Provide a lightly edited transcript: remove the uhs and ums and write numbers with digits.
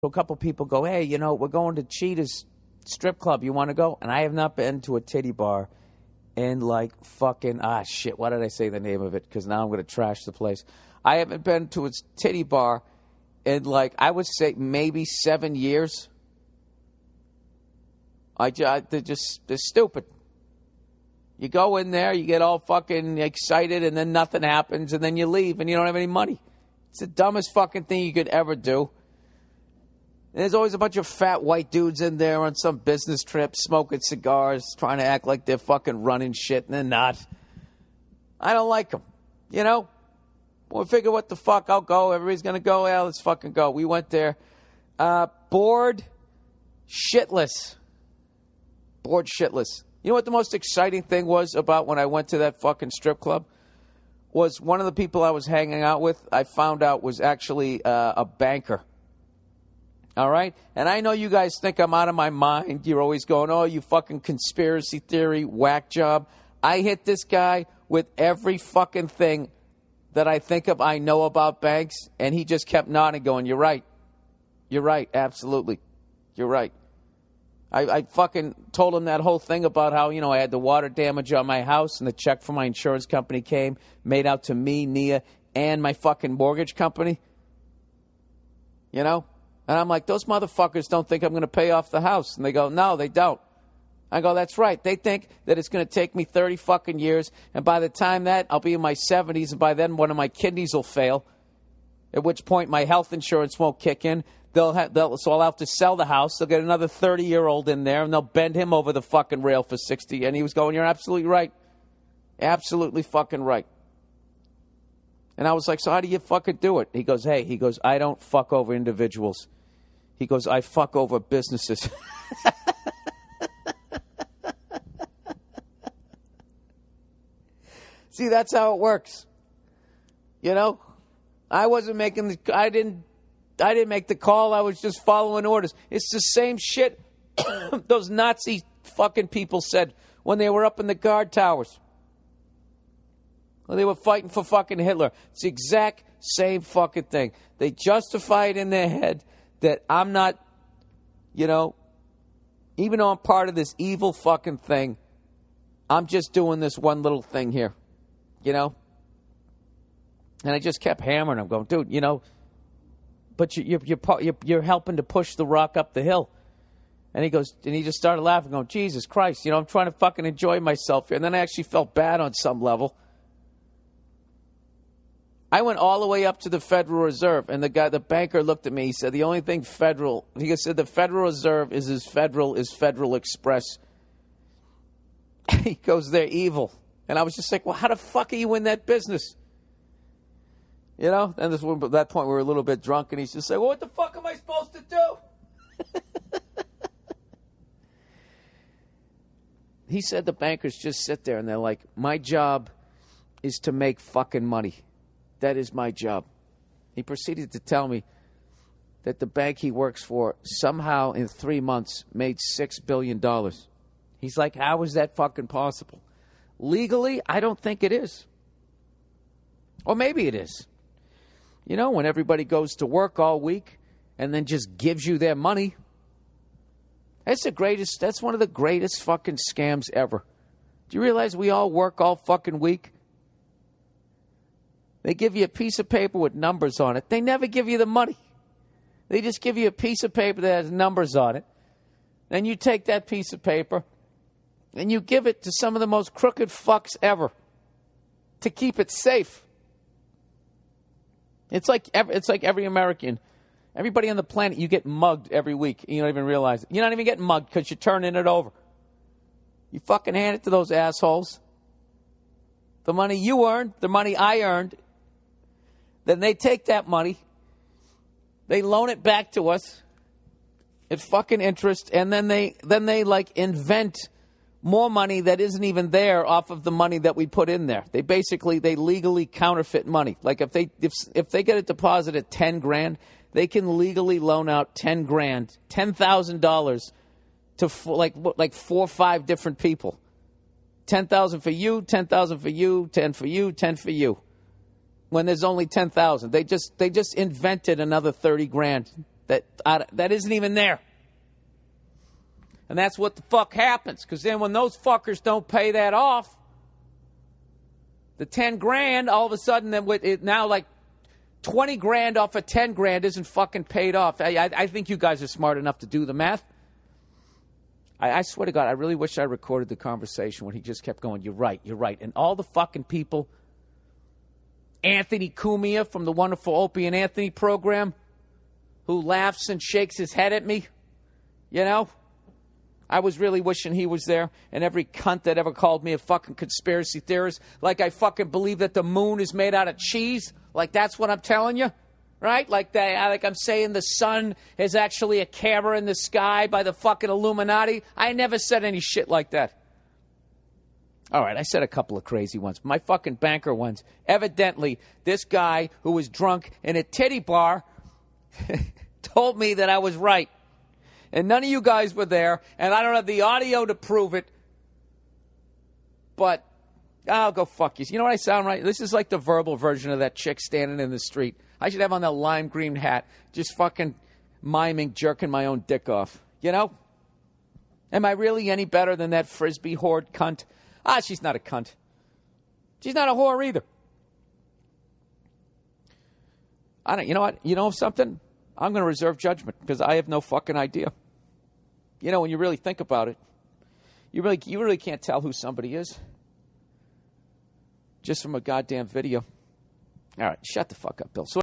So a couple people go, hey, we're going to Cheetah's strip club. You want to go? And I have not been to a titty bar in like fucking, shit, why did I say the name of it? Because now I'm going to trash the place. I haven't been to a titty bar in like, I would say maybe 7 years. They're stupid. You go in there, you get all fucking excited, and then nothing happens, and then you leave, and you don't have any money. It's the dumbest fucking thing you could ever do. And there's always a bunch of fat white dudes in there on some business trip, smoking cigars, trying to act like they're fucking running shit, and they're not. I don't like them, We'll figure what the fuck, I'll go. Everybody's going to go. Yeah, let's fucking go. We went there. Bored shitless. Bored shitless. You know what the most exciting thing was about when I went to that fucking strip club? Was one of the people I was hanging out with, I found out was actually a banker. All right? And I know you guys think I'm out of my mind. You're always going, oh, you fucking conspiracy theory, whack job. I hit this guy with every fucking thing that I think of, I know about banks, and he just kept nodding, going, you're right. You're right, absolutely. You're right. I fucking told him that whole thing about how, I had the water damage on my house and the check from my insurance company came, made out to me, Nia, and my fucking mortgage company. And I'm like, those motherfuckers don't think I'm going to pay off the house. And they go, no, they don't. I go, that's right. They think that it's going to take me 30 fucking years, and by the time that, I'll be in my 70s, and by then one of my kidneys will fail, at which point my health insurance won't kick in. So I'll have to sell the house. They'll get another 30-year-old in there, and they'll bend him over the fucking rail for 60. And he was going, you're absolutely right. Absolutely fucking right. And I was like, so how do you fucking do it? He goes, I don't fuck over individuals. He goes, I fuck over businesses. See, that's how it works. I wasn't making I didn't make the call. I was just following orders. It's the same shit those Nazi fucking people said when they were up in the guard towers. When they were fighting for fucking Hitler. It's the exact same fucking thing. They justify it in their head that I'm not, even though I'm part of this evil fucking thing, I'm just doing this one little thing here, And I just kept hammering him, going, dude, but you're helping to push the rock up the hill. And he goes, and he just started laughing, going, Jesus Christ, I'm trying to fucking enjoy myself here. And then I actually felt bad on some level. I went all the way up to the Federal Reserve, and the banker looked at me. He said, the only thing federal, he said, the Federal Reserve is as federal as Federal Express. He goes, they're evil. And I was just like, well, how the fuck are you in that business? And at that point we were a little bit drunk, and he's just like, well, what the fuck am I supposed to do? He said the bankers just sit there, and they're like, my job is to make fucking money. That is my job. He proceeded to tell me that the bank he works for somehow in 3 months made $6 billion. He's like, how is that fucking possible? Legally, I don't think it is. Or maybe it is. When everybody goes to work all week and then just gives you their money. That's one of the greatest fucking scams ever. Do you realize we all work all fucking week? They give you a piece of paper with numbers on it. They never give you the money. They just give you a piece of paper that has numbers on it. Then you take that piece of paper and you give it to some of the most crooked fucks ever to keep it safe. It's like every American, everybody on the planet, you get mugged every week. And you don't even realize it. You're not even getting mugged because you're turning it over. You fucking hand it to those assholes. The money you earned, the money I earned. Then they take that money, they loan it back to us at fucking interest, and then they like invent more money that isn't even there off of the money that we put in there. They legally counterfeit money. Like if they get a deposit at $10,000, they can legally loan out $10,000, $10,000 to like 4 or 5 different people. 10,000 for you, 10,000 for you, 10 for you, 10 for you. When there's only 10,000, they just invented another 30 grand that isn't even there. And that's what the fuck happens. Because then when those fuckers don't pay that off, the 10 grand, all of a sudden, now like 20 grand off of 10 grand isn't fucking paid off. I think you guys are smart enough to do the math. I swear to God, I really wish I recorded the conversation when he just kept going, you're right. And all the fucking people, Anthony Cumia from the wonderful Opie and Anthony program, who laughs and shakes his head at me, you know? I was really wishing he was there, and every cunt that ever called me a fucking conspiracy theorist, like I fucking believe that the moon is made out of cheese, like that's what I'm telling you, right? Like I'm saying the sun is actually a camera in the sky by the fucking Illuminati. I never said any shit like that. All right, I said a couple of crazy ones. My fucking banker ones. Evidently, this guy who was drunk in a titty bar told me that I was right. And none of you guys were there, and I don't have the audio to prove it. But I'll go fuck you. You know what I sound right? This is like the verbal version of that chick standing in the street. I should have on that lime green hat, just fucking miming, jerking my own dick off. You know? Am I really any better than that Frisbee horde cunt? She's not a cunt. She's not a whore either. You know what? You know something? I'm going to reserve judgment because I have no fucking idea. You know, when you really think about it, you really can't tell who somebody is just from a goddamn video. All right, shut the fuck up, Bill. So